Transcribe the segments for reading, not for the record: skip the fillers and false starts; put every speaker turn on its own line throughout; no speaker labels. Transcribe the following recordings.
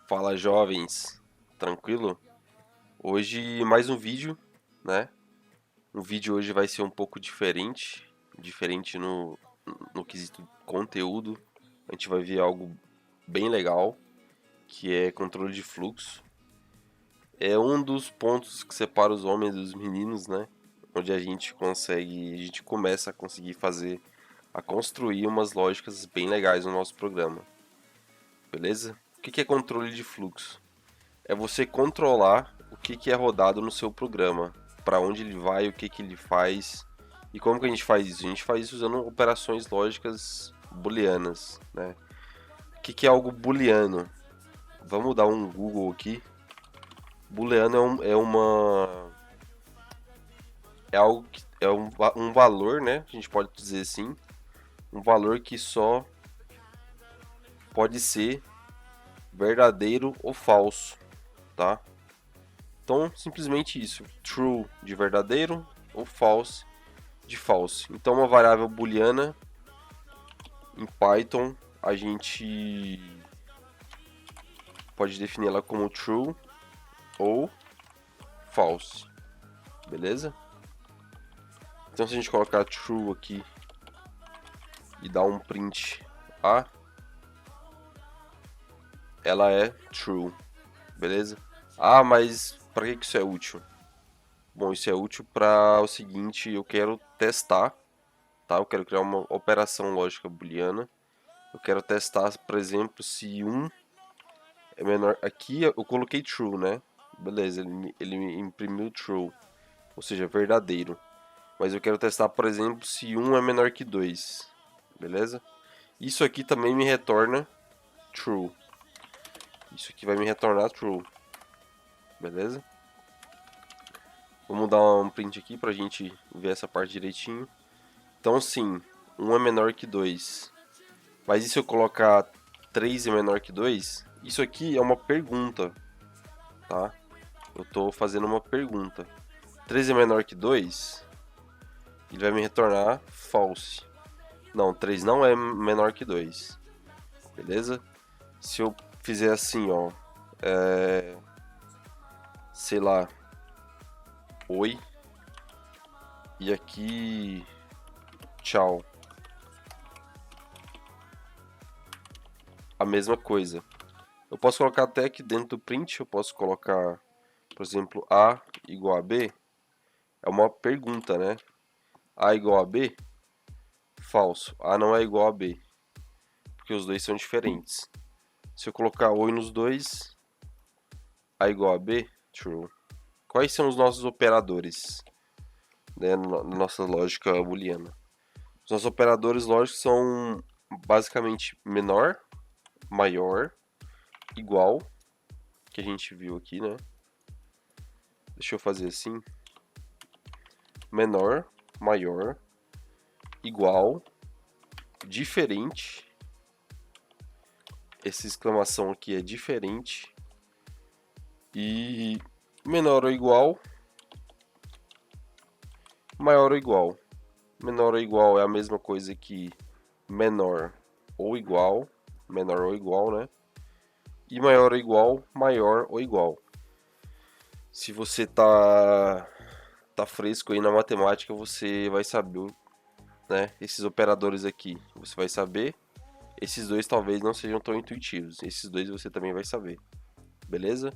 Fala jovens, tranquilo? Hoje mais um vídeo, né? O vídeo hoje vai ser um pouco diferente no quesito conteúdo. A gente vai ver algo bem legal, que é controle de fluxo. É um dos pontos que separa os homens dos meninos, né? Onde a gente começa a conseguir a construir umas lógicas bem legais no nosso programa, beleza? O que é controle de fluxo? É você controlar o que é rodado no seu programa, para onde ele vai, o que ele faz e como que a gente faz isso. A gente faz isso usando operações lógicas booleanas, né? O que é algo booleano? Vamos dar um Google aqui. Booleano é algo que é um valor, né? A gente pode dizer assim, um valor que só pode ser verdadeiro ou falso, tá? Então, simplesmente isso. True de verdadeiro ou false de false. Então, uma variável booleana em Python, a gente pode definir ela como true ou false. Beleza? Então, se a gente colocar true aqui e dar um print A, ela é true. Beleza? Ah, mas para que isso é útil? Bom, isso é útil para o seguinte, eu quero testar, tá? Eu quero criar uma operação lógica booleana. Eu quero testar, por exemplo, se um é menor. Aqui eu coloquei true, né? Beleza, ele me imprimiu true, ou seja, verdadeiro. Mas eu quero testar, por exemplo, se um é menor que 2, beleza? Isso aqui também me retorna true. Isso aqui vai me retornar true, beleza? Vamos dar um print aqui pra gente ver essa parte direitinho. Então sim, um é menor que 2. Mas e se eu colocar 3 é menor que 2? Isso aqui é uma pergunta, tá? Eu estou fazendo uma pergunta. 3 é menor que 2? Ele vai me retornar false. Não, 3 não é menor que 2. Beleza? Se eu fizer assim, ó. Sei lá. Oi. E aqui. Tchau. A mesma coisa. Eu posso colocar até aqui dentro do print. Eu posso colocar, por exemplo, A igual a B. É uma pergunta, né? A igual a B? Falso. A não é igual a B. Porque os dois são diferentes. Se eu colocar oi nos dois, A igual a B, true. Quais são os nossos operadores, né, na nossa lógica booleana? Os nossos operadores lógicos são basicamente menor, maior, igual, que a gente viu aqui, né? Deixa eu fazer assim. Menor, maior, igual, diferente. Essa exclamação aqui é diferente. E menor ou igual, maior ou igual. Menor ou igual é a mesma coisa que menor ou igual, né? E maior ou igual, maior ou igual. Se você tá fresco aí na matemática, você vai saber, né? Esses operadores aqui, você vai saber. Esses dois talvez não sejam tão intuitivos. Esses dois você também vai saber. Beleza?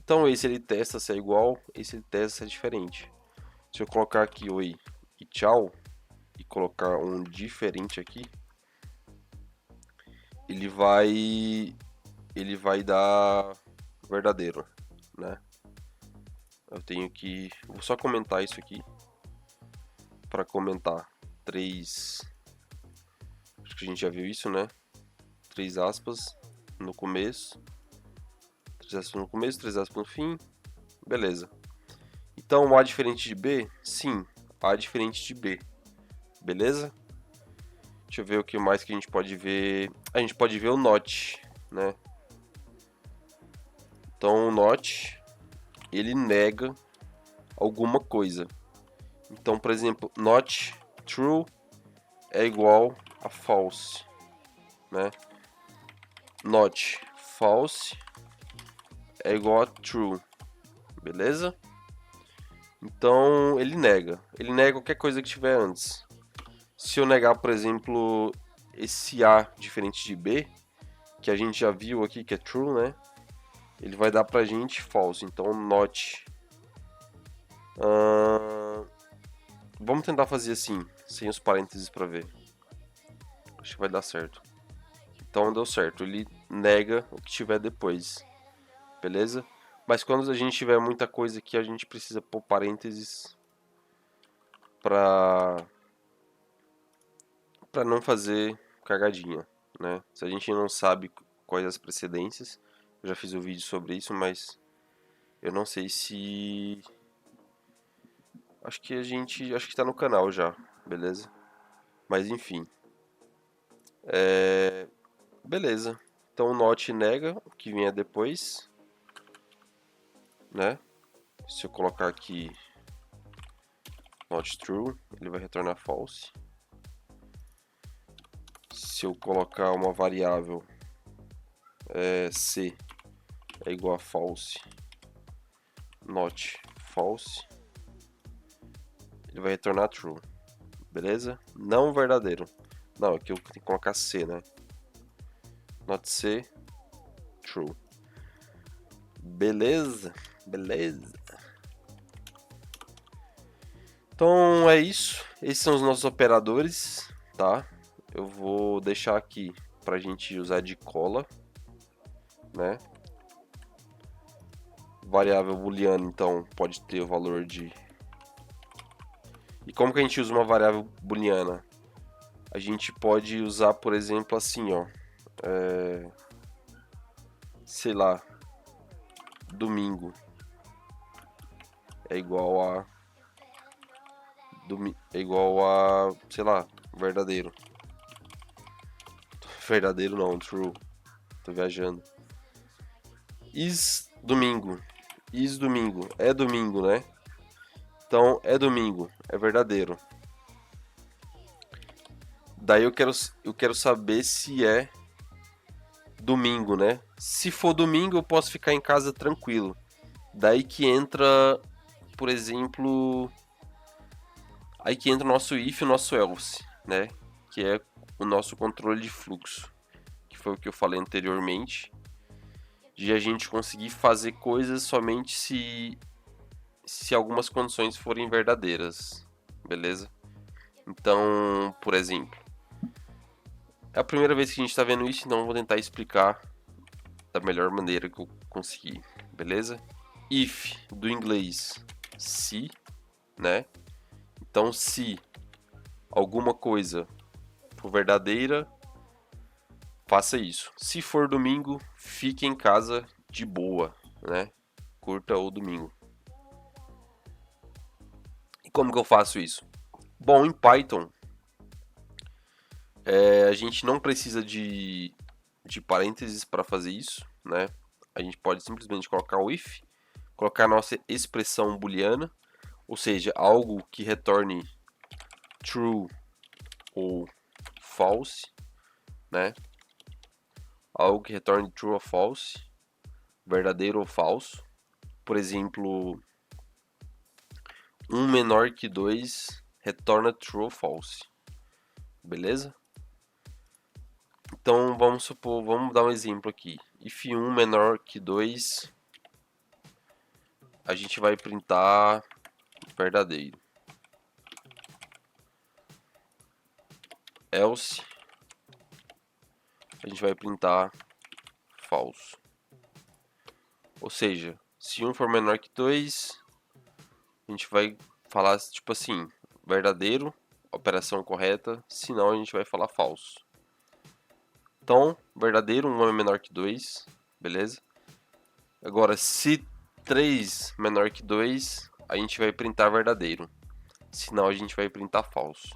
Então esse ele testa se é igual, esse ele testa se é diferente. Se eu colocar aqui oi e tchau e colocar um diferente aqui, ele vai dar verdadeiro, né? Vou só comentar isso aqui para comentar. Três, acho que a gente já viu isso, né? Três aspas no começo, três aspas no fim, beleza. Então A diferente de B, sim, A diferente de B, beleza? Deixa eu ver o que mais que a gente pode ver. A gente pode ver o not, né? Então o not ele nega alguma coisa. Então, por exemplo, not true é igual a false, né? Not false é igual a true, beleza? Então ele nega qualquer coisa que tiver antes. Se eu negar, por exemplo, esse A diferente de B, que a gente já viu aqui que é true, né? Ele vai dar pra gente false, então not. Vamos tentar fazer assim, sem os parênteses pra ver. Acho que vai dar certo. Então deu certo, ele nega o que tiver depois, beleza? Mas quando a gente tiver muita coisa aqui, a gente precisa pôr parênteses pra não fazer cagadinha, né? Se a gente não sabe quais as precedências, eu já fiz um vídeo sobre isso, mas eu não sei se... Acho que tá no canal já, beleza? Mas enfim. Beleza. Então o not nega o que vier depois, né? Se eu colocar aqui not true, ele vai retornar false. Se eu colocar uma variável c é igual a false, not false, ele vai retornar true, beleza? Não verdadeiro. Não, aqui eu tenho que colocar c, né? Not c, true. Beleza? Beleza. Então é isso. Esses são os nossos operadores, tá? Eu vou deixar aqui pra gente usar de cola, né? Variável booleana, então, pode ter o valor de... E como que a gente usa uma variável booleana? A gente pode usar, por exemplo, assim, ó. Sei lá. Domingo. É igual a... É igual a... Sei lá. Verdadeiro. Verdadeiro não, true. Tô viajando. Is domingo. Is domingo. É domingo, né? Então, é domingo. É verdadeiro. Daí eu quero saber se é domingo, né? Se for domingo, eu posso ficar em casa tranquilo. Daí que entra, por exemplo... Aí que entra o nosso if e o nosso else, né? Que é o nosso controle de fluxo. Que foi o que eu falei anteriormente. De a gente conseguir fazer coisas somente se algumas condições forem verdadeiras. Beleza? Então, por exemplo... É a primeira vez que a gente está vendo isso, então eu vou tentar explicar da melhor maneira que eu conseguir, beleza? If, do inglês, se, né? Então, se alguma coisa for verdadeira, faça isso. Se for domingo, fique em casa de boa, né? Curta o domingo. E como que eu faço isso? Bom, em Python, a gente não precisa de parênteses para fazer isso, né? A gente pode simplesmente colocar o if, colocar a nossa expressão booleana, ou seja, algo que retorne true ou false, né? Algo que retorne true ou false, verdadeiro ou falso. Por exemplo, 1 menor que 2 retorna true ou false. Beleza? Então vamos supor, vamos dar um exemplo aqui. If 1 menor que 2, a gente vai printar verdadeiro. Else, a gente vai printar falso. Ou seja, se 1 for menor que 2, a gente vai falar tipo assim, verdadeiro, operação correta, senão a gente vai falar falso. Então, verdadeiro, 1 é menor que 2, beleza? Agora, se 3 menor que 2, a gente vai printar verdadeiro, senão a gente vai printar falso.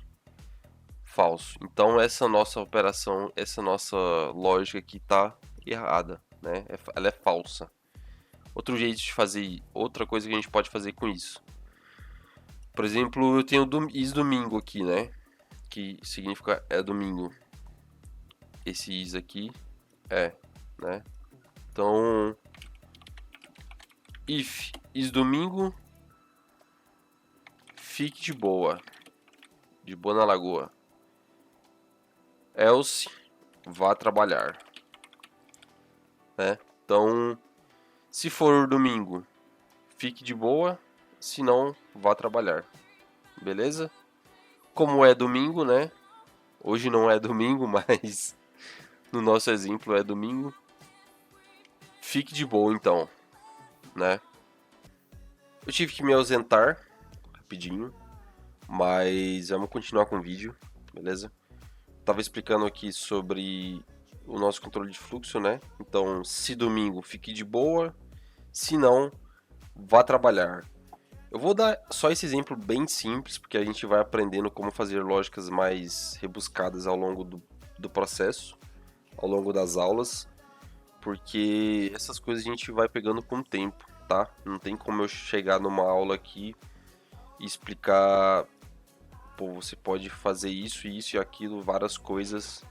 Falso. Então, essa nossa operação, essa nossa lógica aqui tá errada, né? Ela é falsa. Outro jeito de fazer, outra coisa que a gente pode fazer com isso. Por exemplo, eu tenho is domingo aqui, né? Que significa é domingo. Esse is aqui é, né? Então, If is domingo, fique de boa na lagoa. Else, vá trabalhar, né? Então, se for domingo, fique de boa, se não, vá trabalhar, beleza? Como é domingo, né? Hoje não é domingo, mas no nosso exemplo é domingo. Fique de boa então, né? Eu tive que me ausentar rapidinho, mas vamos continuar com o vídeo, beleza? Tava explicando aqui sobre o nosso controle de fluxo, né? Então, se domingo, fique de boa, se não, vá trabalhar. Eu vou dar só esse exemplo bem simples, porque a gente vai aprendendo como fazer lógicas mais rebuscadas ao longo do processo, ao longo das aulas, porque essas coisas a gente vai pegando com o tempo, tá? Não tem como eu chegar numa aula aqui e explicar, pô, você pode fazer isso, isso e aquilo, várias coisas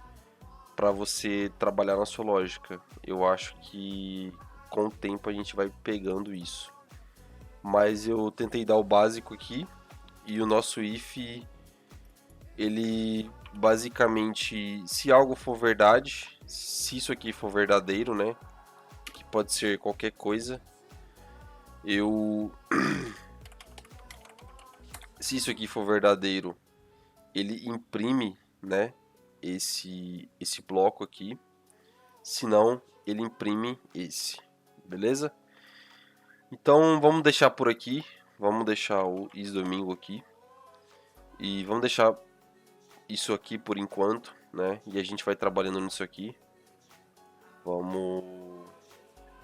para você trabalhar na sua lógica. Eu acho que com o tempo a gente vai pegando isso. Mas eu tentei dar o básico aqui e o nosso if, ele basicamente, se algo for verdade, se isso aqui for verdadeiro, né, que pode ser qualquer coisa, se isso aqui for verdadeiro, ele imprime, né, esse bloco aqui, se não, ele imprime esse, beleza? Então vamos deixar por aqui, vamos deixar o is domingo aqui e vamos deixar isso aqui por enquanto, né? E a gente vai trabalhando nisso aqui. Vamos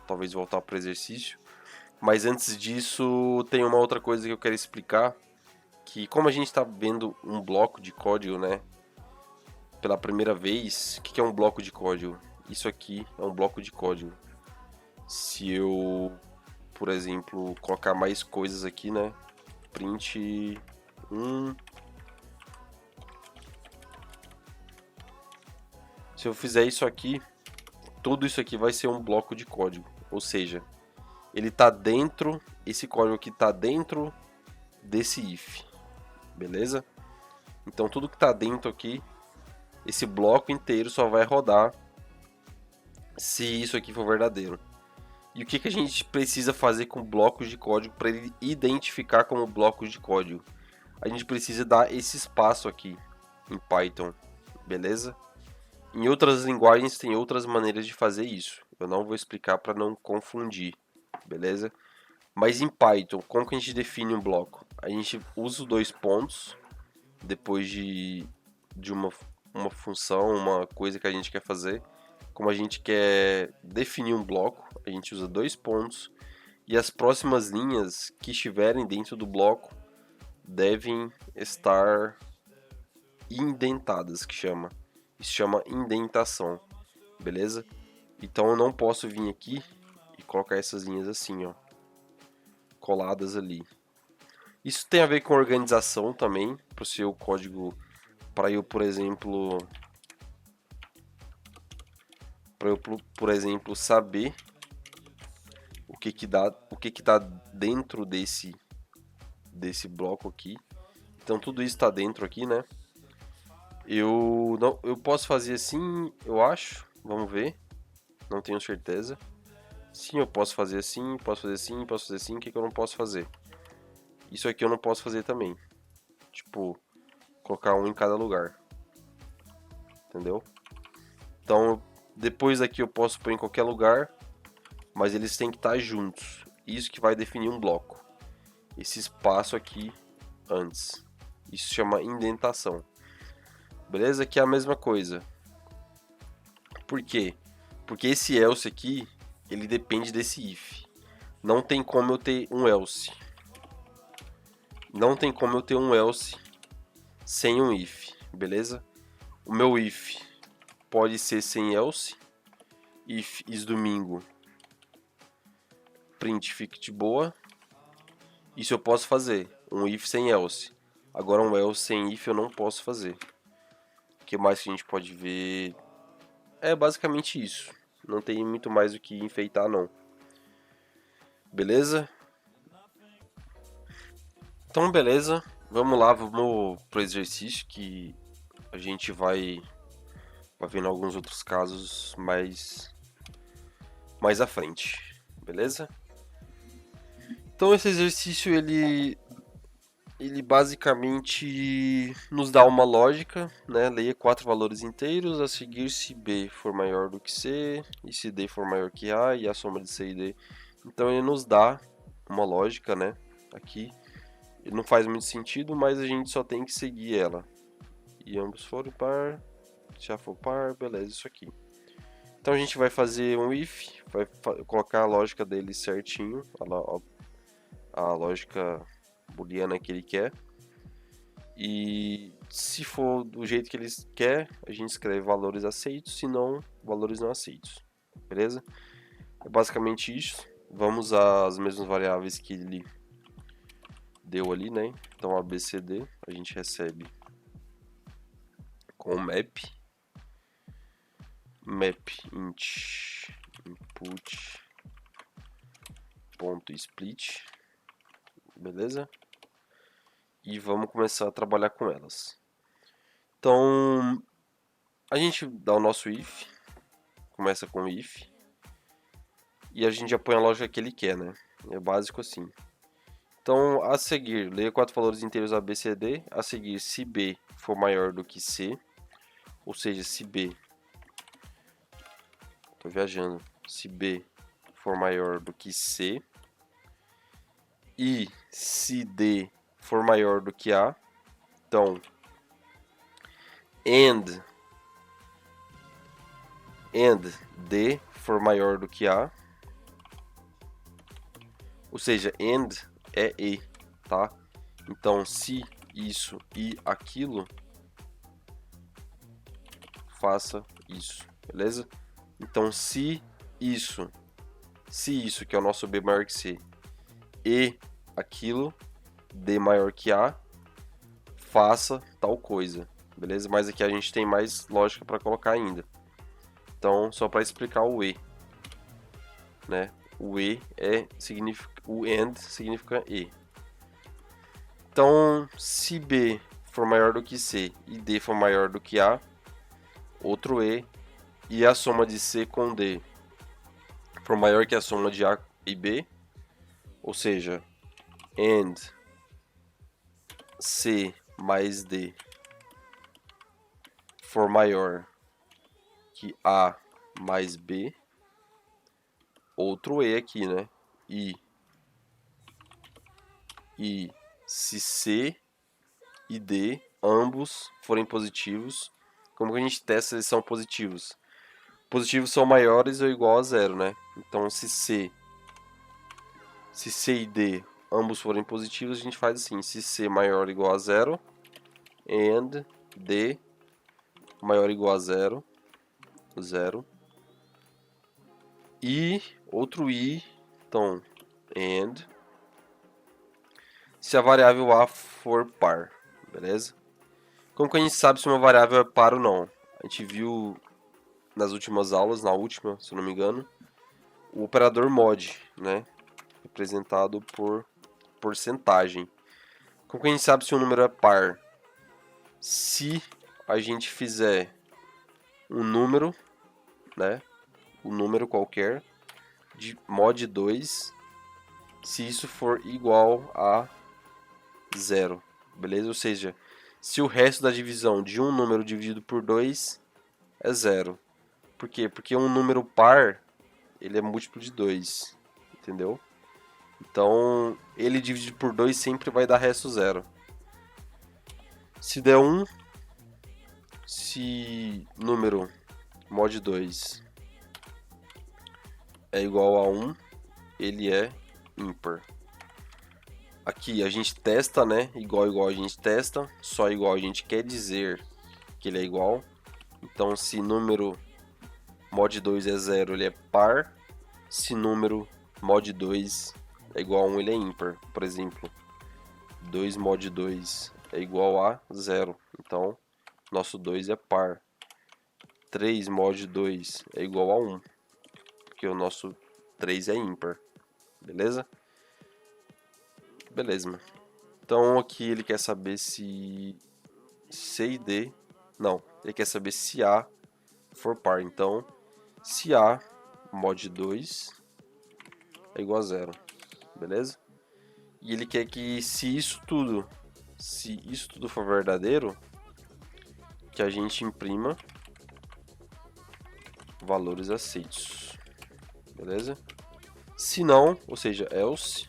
talvez voltar para o exercício, mas antes disso tem uma outra coisa que eu quero explicar, que como a gente está vendo um bloco de código, né? Pela primeira vez, o que é um bloco de código? Isso aqui é um bloco de código. Se eu, por exemplo, colocar mais coisas aqui, né? Print 1. Se eu fizer isso aqui, tudo isso aqui vai ser um bloco de código. Ou seja, ele tá dentro, esse código aqui tá dentro desse if. Beleza? Então tudo que tá dentro aqui, esse bloco inteiro só vai rodar se isso aqui for verdadeiro. E o que a gente precisa fazer com blocos de código para ele identificar como blocos de código? A gente precisa dar esse espaço aqui em Python, beleza? Em outras linguagens tem outras maneiras de fazer isso. Eu não vou explicar para não confundir, beleza? Mas em Python, como que a gente define um bloco? A gente usa os dois pontos depois de uma função, uma coisa que a gente quer fazer. Como a gente quer definir um bloco, a gente usa dois pontos e as próximas linhas que estiverem dentro do bloco devem estar indentadas, que chama. Isso chama indentação, beleza? Então eu não posso vir aqui e colocar essas linhas assim, ó, coladas ali. Isso tem a ver com organização também, para o seu código, para eu, por exemplo, saber o que dá, o que tá dentro desse bloco aqui. Então tudo isso está dentro aqui, né? Eu posso fazer assim, eu acho. Vamos ver. Não tenho certeza. Sim, eu posso fazer assim, posso fazer assim, posso fazer assim. O que eu não posso fazer? Isso aqui eu não posso fazer também. Tipo, colocar um em cada lugar. Entendeu? Então, depois aqui eu posso pôr em qualquer lugar, mas eles têm que estar juntos. Isso que vai definir um bloco. Esse espaço aqui antes. Isso se chama indentação. Beleza? Aqui é a mesma coisa. Por quê? Porque esse else aqui, ele depende desse if. Não tem como eu ter um else. Não tem como eu ter um else sem um if, beleza? O meu if pode ser sem else. If is domingo, print fique de boa. Isso eu posso fazer. Um if sem else. Agora um else sem if eu não posso fazer. O que mais que a gente pode ver? É basicamente isso. Não tem muito mais o que enfeitar não. Beleza? Então, beleza. Vamos lá, vamos pro exercício que a gente vai vendo alguns outros casos mais à frente. Beleza? Então, esse exercício ele basicamente nos dá uma lógica, né? Leia 4 valores inteiros, a seguir se B for maior do que C, e se D for maior que A, e a soma de C e D. Então ele nos dá uma lógica, né? Aqui. Ele não faz muito sentido, mas a gente só tem que seguir ela. E ambos foram par, se já for par, beleza, isso aqui. Então a gente vai fazer um if, vai colocar a lógica dele certinho, a lógica booleana que ele quer. E se for do jeito que ele quer, a gente escreve valores aceitos, se não, valores não aceitos. Beleza? É basicamente isso. Vamos às mesmas variáveis que ele deu ali, né? Então ABCD a gente recebe com map int input ponto split, beleza? E vamos começar a trabalhar com elas. Então a gente dá o nosso if, começa com if e a gente já põe a lógica que ele quer, né? É básico assim. Então, a seguir, leia 4 valores inteiros A, B, C, D. A seguir, se B for maior do que C, ou seja, se B, tô viajando, se B for maior do que C, e se D for maior do que A, então, and D for maior do que A, ou seja, and é E, tá? Então, se isso e aquilo, faça isso, beleza? Então, se isso que é o nosso B maior que C, e aquilo, D maior que A, faça tal coisa, beleza? Mas aqui a gente tem mais lógica para colocar ainda. Então, só para explicar o E, né? O E significa, o AND significa E. Então, se B for maior do que C e D for maior do que A, outro E, e a soma de C com D for maior que a soma de A e B, ou seja, AND C mais D for maior que A mais B, outro E aqui, né? E se C e D ambos forem positivos, como que a gente testa se eles são positivos? Positivos são maiores ou igual a zero, né? Então se C e D ambos forem positivos, a gente faz assim: se C maior ou igual a zero, and D maior ou igual a zero, e outro i, então and se a variável a for par, beleza? Como que a gente sabe se uma variável é par ou não? A gente viu nas últimas aulas, na última, se eu não me engano, o operador mod, né? Representado por porcentagem. Como que a gente sabe se um número é par? Se a gente fizer um número, né? Um número qualquer de mod 2, se isso for igual a zero, beleza? Ou seja, se o resto da divisão de um número dividido por 2 é zero. Por quê? Porque um número par, ele é múltiplo de 2, entendeu? Então, ele dividido por 2 sempre vai dar resto zero. Se der 1, se número mod 2 é igual a 1, ele é ímpar. Aqui a gente testa, né? Igual a gente testa, só igual a gente quer dizer que ele é igual. Então, se número mod 2 é 0, ele é par. Se número mod 2 é igual a 1, ele é ímpar. Por exemplo, 2 mod 2 é igual a 0. Então, nosso 2 é par. 3 mod 2 é igual a 1, porque o nosso 3 é ímpar. beleza? Beleza, mano. Então aqui ele quer saber se C e D, não, ele quer saber se A for par. Então, se A mod 2 é igual a 0, beleza? E ele quer que se isso tudo for verdadeiro, que a gente imprima valores aceitos, beleza? Se não, ou seja, else,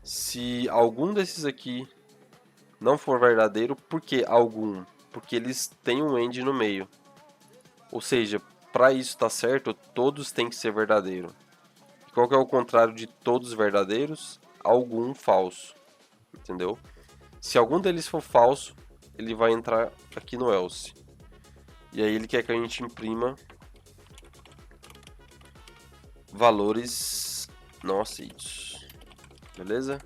se algum desses aqui não for verdadeiro, por que algum? Porque eles têm um end no meio. Ou seja, para isso estar certo, todos têm que ser verdadeiro. Qual que é o contrário de todos verdadeiros? Algum falso, entendeu? Se algum deles for falso, ele vai entrar aqui no else. E aí ele quer que a gente imprima valores não aceitos, beleza?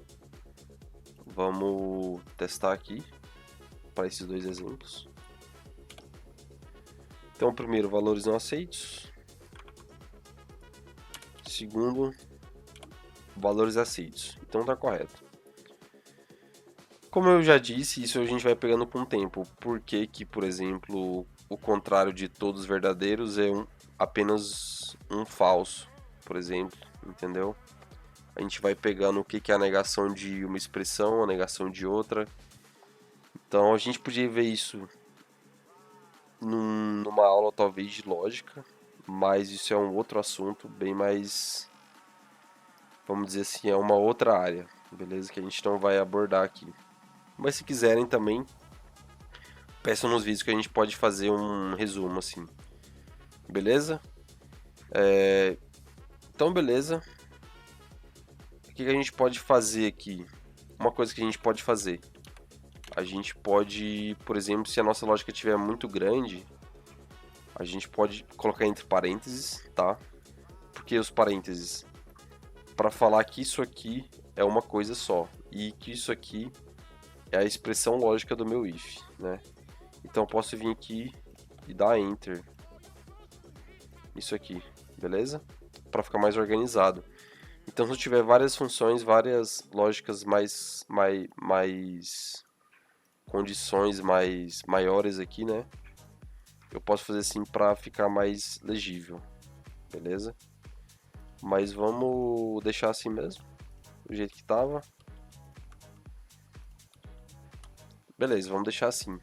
Vamos testar aqui para esses dois exemplos. Então, primeiro, valores não aceitos. Segundo, valores aceitos. Então tá correto. Como eu já disse, isso a gente vai pegando com o tempo. Por que que, por exemplo, o contrário de todos verdadeiros é apenas um falso, por exemplo, entendeu? A gente vai pegando o que é a negação de uma expressão, a negação de outra. Então a gente podia ver isso numa aula talvez de lógica, mas isso é um outro assunto, bem mais, vamos dizer assim, é uma outra área, beleza? Que a gente não vai abordar aqui. Mas se quiserem também, peçam nos vídeos que a gente pode fazer um resumo assim, beleza? Então beleza. O que a gente pode fazer aqui? Uma coisa que a gente pode fazer. A gente pode, por exemplo, se a nossa lógica estiver muito grande, a gente pode colocar entre parênteses, tá? Porque os parênteses, para falar que isso aqui é uma coisa só e que isso aqui é a expressão lógica do meu if, né? Então eu posso vir aqui e dar enter. Isso aqui, beleza? Para ficar mais organizado. Então se eu tiver várias funções, várias lógicas mais condições maiores aqui, né? Eu posso fazer assim para ficar mais legível, beleza? Mas vamos deixar assim mesmo, do jeito que tava. Beleza, vamos deixar assim.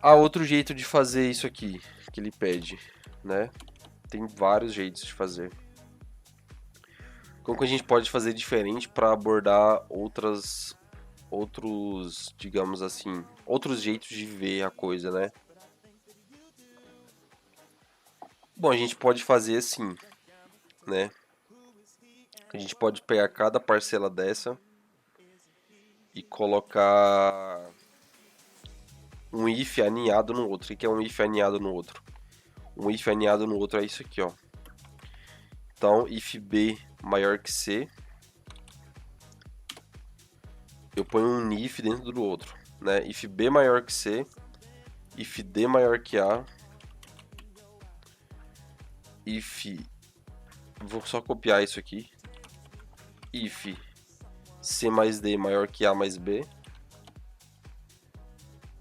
Há outro jeito de fazer isso aqui que ele pede, né? Tem vários jeitos de fazer. Como que a gente pode fazer diferente para abordar outros, digamos assim, outros jeitos de ver a coisa, né? Bom, a gente pode fazer assim, né? A gente pode pegar cada parcela dessa e colocar um if aninhado no outro. O que é um if aninhado no outro? Um if aninhado no outro é isso aqui, ó. Então, if B maior que C, eu ponho um if dentro do outro, né? If B maior que C, if D maior que A, if... Vou só copiar isso aqui. If C mais D maior que A mais B,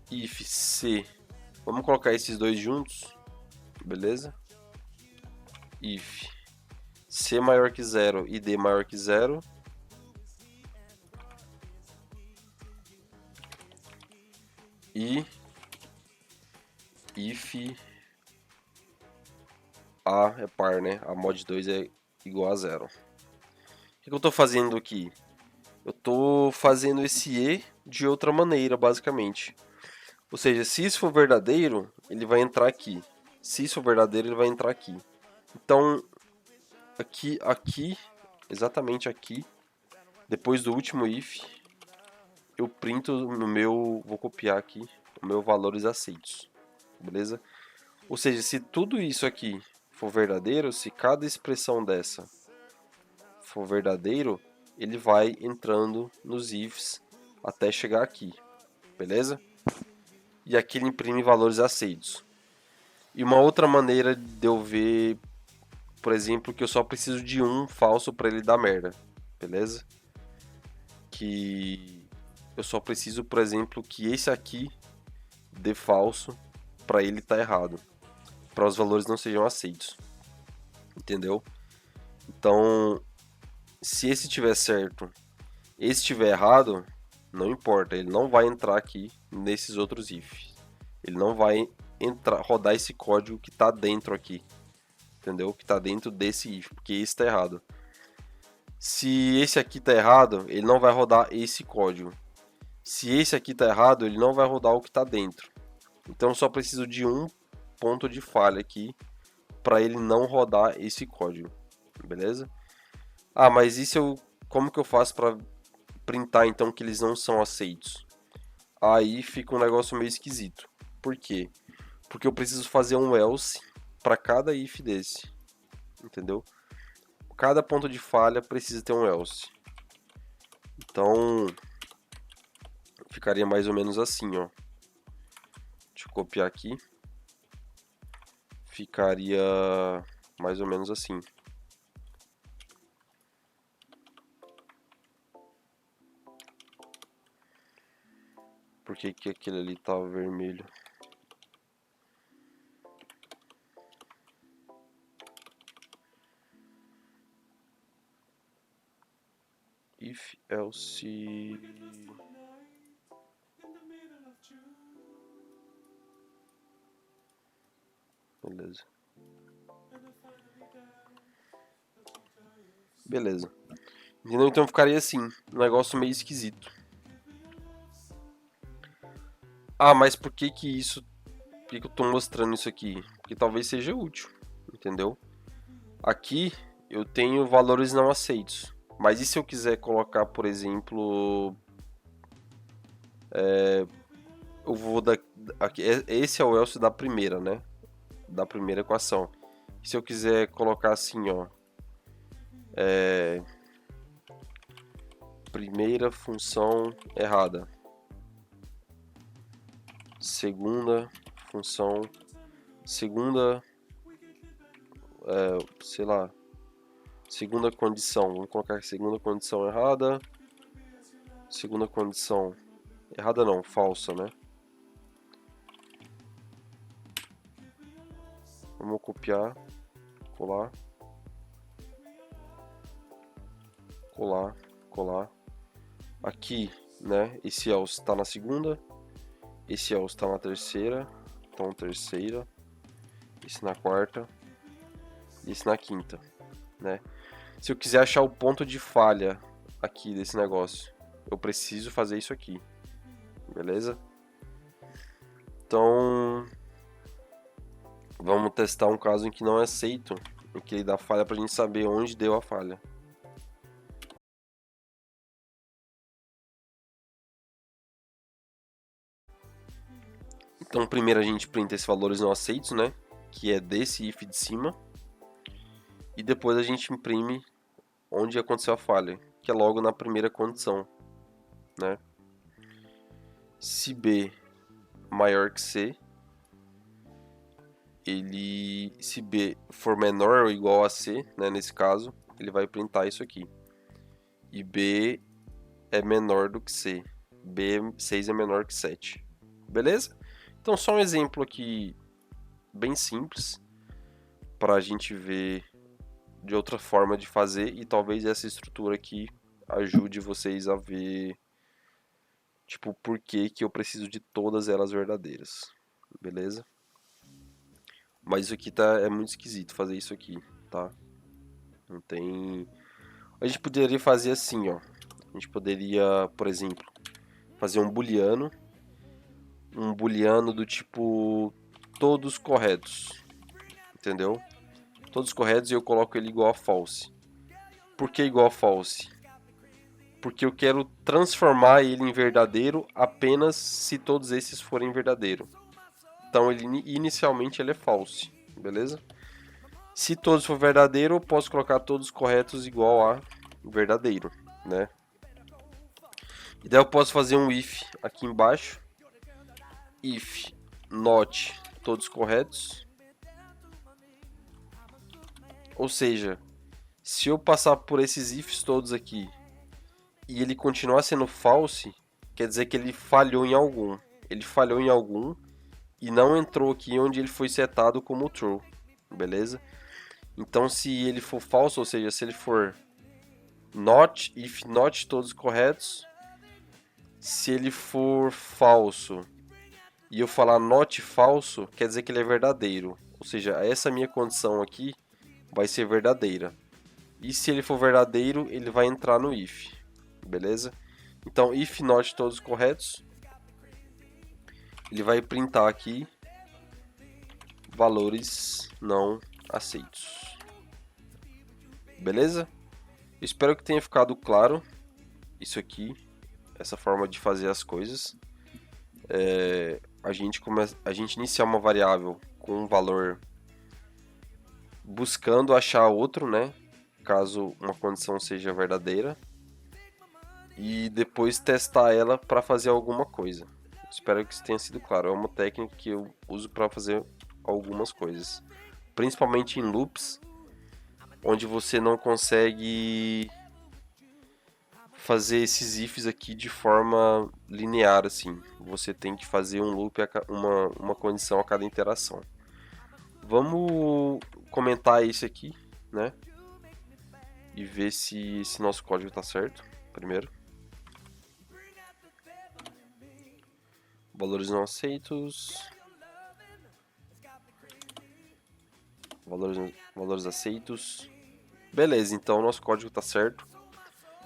if C... Vamos colocar esses dois juntos, beleza? If C maior que 0 e D maior que 0, e if A é par, né? A mod 2 é igual a 0. O que eu estou fazendo aqui? Eu estou fazendo esse E de outra maneira, basicamente. Ou seja, se isso for verdadeiro, ele vai entrar aqui. Se isso for verdadeiro, ele vai entrar aqui. Então, aqui, exatamente aqui, depois do último if, eu printo no meu, vou copiar aqui, o meu valores aceitos, beleza? Ou seja, se tudo isso aqui for verdadeiro, se cada expressão dessa for verdadeiro, ele vai entrando nos ifs até chegar aqui, beleza? E aqui ele imprime valores aceitos. E uma outra maneira de eu ver por exemplo, que eu só preciso de um falso para ele dar merda, beleza? Que eu só preciso, por exemplo, que esse aqui dê falso para ele estar errado, para os valores não sejam aceitos, entendeu? Então, se esse tiver certo, esse tiver errado, não importa, ele não vai entrar aqui nesses outros ifs. Ele não vai entrar, rodar esse código que está dentro aqui, entendeu? Que está dentro desse if, porque esse está errado. Se esse aqui está errado, ele não vai rodar esse código. Se esse aqui está errado, ele não vai rodar o que está dentro. Então eu só preciso de um ponto de falha aqui para ele não rodar esse código, beleza? Ah, mas isso como que eu faço para printar então que eles não são aceitos? Aí fica um negócio meio esquisito. Por quê? Porque eu preciso fazer um else para cada if desse, entendeu? Cada ponto de falha precisa ter um else. Então ficaria mais ou menos assim, ó. Deixa eu copiar aqui. Ficaria mais ou menos assim. Por que que aquele ali tá vermelho? If else. Beleza. Beleza. Entendeu? Então ficaria assim, um negócio meio esquisito. Ah, mas por que que isso... Por que que eu tô mostrando isso aqui? Porque talvez seja útil, entendeu? Aqui eu tenho valores não aceitos. Mas e se eu quiser colocar, por exemplo... eu vou dar... Aqui, esse é o else da primeira, né? Da primeira equação. E se eu quiser colocar assim, ó... primeira função errada. Segunda função... Segunda... sei lá... Segunda condição. Vamos colocar segunda condição errada. Segunda condição... Errada não, falsa, né? Vamos copiar, colar, colar, colar. Aqui, né? Esse else está na segunda, esse else está na terceira, então terceira, esse na quarta, e esse na quinta, né? Se eu quiser achar o ponto de falha aqui desse negócio, eu preciso fazer isso aqui, beleza? Então, vamos testar um caso em que não é aceito, em que ele dá falha para a gente saber onde deu a falha. Então, primeiro a gente printa esses valores não aceitos, né? Que é desse if de cima. E depois a gente imprime onde aconteceu a falha, que é logo na primeira condição, né? Se B maior que C, se B for menor ou igual a C, né, nesse caso, ele vai printar isso aqui. E B é menor do que C. 6 é menor que 7. Beleza? Então só um exemplo aqui bem simples para a gente ver de outra forma de fazer, e talvez essa estrutura aqui ajude vocês a ver tipo por que que eu preciso de todas elas verdadeiras. Beleza? Mas isso aqui é muito esquisito fazer isso aqui, tá? Não tem... A gente poderia fazer assim, ó. A gente poderia, por exemplo, fazer um booleano do tipo todos corretos, entendeu? Todos corretos, e eu coloco ele igual a false. Por que igual a false? Porque eu quero transformar ele em verdadeiro apenas se todos esses forem verdadeiro. Então ele inicialmente ele é false, beleza? Se todos for verdadeiro, eu posso colocar todos corretos igual a verdadeiro, né? E daí eu posso fazer um if aqui embaixo. If not todos corretos. Ou seja, se eu passar por esses ifs todos aqui e ele continuar sendo false, quer dizer que ele falhou em algum. Ele falhou em algum e não entrou aqui onde ele foi setado como true, beleza? Então se ele for falso, ou seja, se ele for not, if not todos corretos, se ele for falso e eu falar not falso, quer dizer que ele é verdadeiro. Ou seja, essa minha condição aqui vai ser verdadeira. E se ele for verdadeiro, ele vai entrar no if, beleza? Então, if not todos corretos, ele vai printar aqui valores não aceitos. Beleza? Espero que tenha ficado claro isso aqui, essa forma de fazer as coisas. A gente iniciar uma variável com um valor buscando achar outro, né? Caso uma condição seja verdadeira. E depois testar ela para fazer alguma coisa. Espero que isso tenha sido claro. É uma técnica que eu uso para fazer algumas coisas. Principalmente em loops, onde você não consegue fazer esses ifs aqui de forma linear assim. Você tem que fazer um loop, uma condição a cada interação. Vamos comentar isso aqui, né? E ver se esse nosso código está certo, primeiro. Valores não aceitos. Valores aceitos. Beleza, então o nosso código está certo.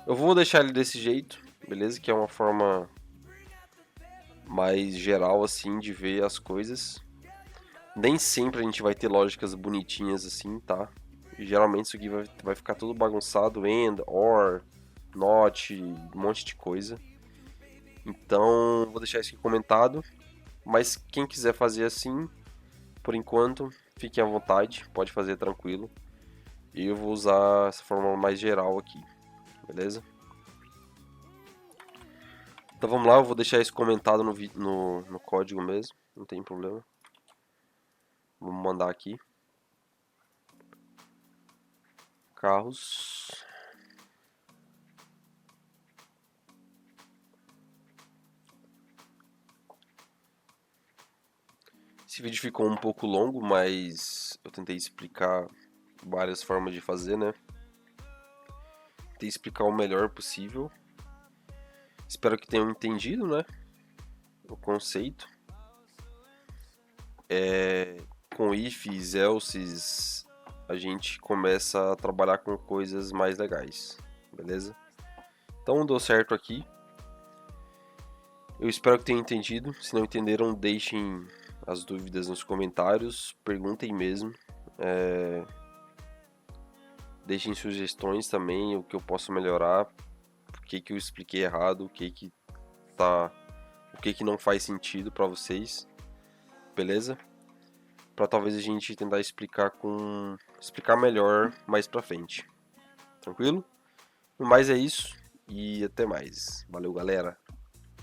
Eu vou deixar ele desse jeito, beleza? Que é uma forma mais geral assim de ver as coisas. Nem sempre a gente vai ter lógicas bonitinhas assim, tá? E geralmente isso aqui vai ficar tudo bagunçado, and, or, not, um monte de coisa. Então, vou deixar isso aqui comentado. Mas quem quiser fazer assim, por enquanto, fiquem à vontade, pode fazer tranquilo. E eu vou usar essa forma mais geral aqui, beleza? Então vamos lá, eu vou deixar isso comentado no código mesmo, não tem problema. Vamos mandar aqui. Carros. Esse vídeo ficou um pouco longo, mas eu tentei explicar várias formas de fazer, né? Tentei explicar o melhor possível. Espero que tenham entendido, né? O conceito. Com ifs, elses, a gente começa a trabalhar com coisas mais legais, beleza? Então deu certo aqui. Eu espero que tenham entendido. Se não entenderam, deixem as dúvidas nos comentários, perguntem mesmo. Deixem sugestões também, o que eu posso melhorar, o que eu expliquei errado, o que não faz sentido para vocês, beleza? Para talvez a gente tentar explicar melhor mais para frente. Tranquilo? No mais é isso e até mais. Valeu, galera.